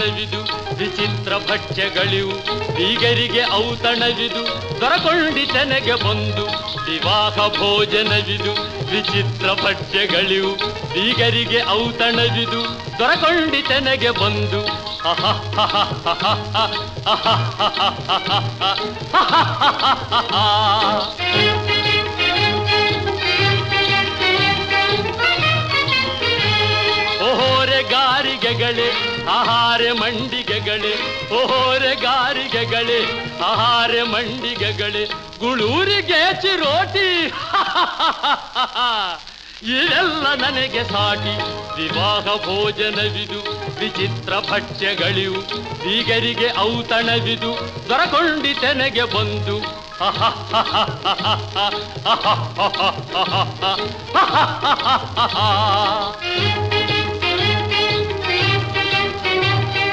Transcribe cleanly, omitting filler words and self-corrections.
ಭೋಜನವಿದು ವಿಚಿತ್ರ ಭಕ್ಷ್ಯಗಳಿವು ಬೀಗರಿಗೆ ಔತಣವಿದು ದೊರಕೊಂಡಿತನೆಗೆ ಬಂದು ವಿವಾಹ ಭೋಜನವಿದು ವಿಚಿತ್ರ ಭಕ್ಷ್ಯಗಳಿವು ಬೀಗರಿಗೆ ಔತಣವಿದು ದೊರಕೊಂಡಿತನೆಗೆ ಬಂದು ಓಹೋರೆ ಗಾರಿಗೆಗಳೇ ಆಹಾರ ಮಂಡಿಗೆಗಳೇ ಓಹೋರೆ ಗಾರಿಗೆಗಳೇ ಆಹಾರ ಮಂಡಿಗೆಗಳೇ ಗುಳೂರಿಗೆ ಚಿರೋಟಿ ಇದೆಲ್ಲ ನನಗೆ ಸಾಟಿ ವಿವಾಹ ಭೋಜನವಿದು ವಿಚಿತ್ರ ಭಕ್ಷ್ಯಗಳಿವು ಬೀಗರಿಗೆ ಔತಣವಿದು ದೊರಕೊಂಡಿತೆನೆಗೆ ಬಂದು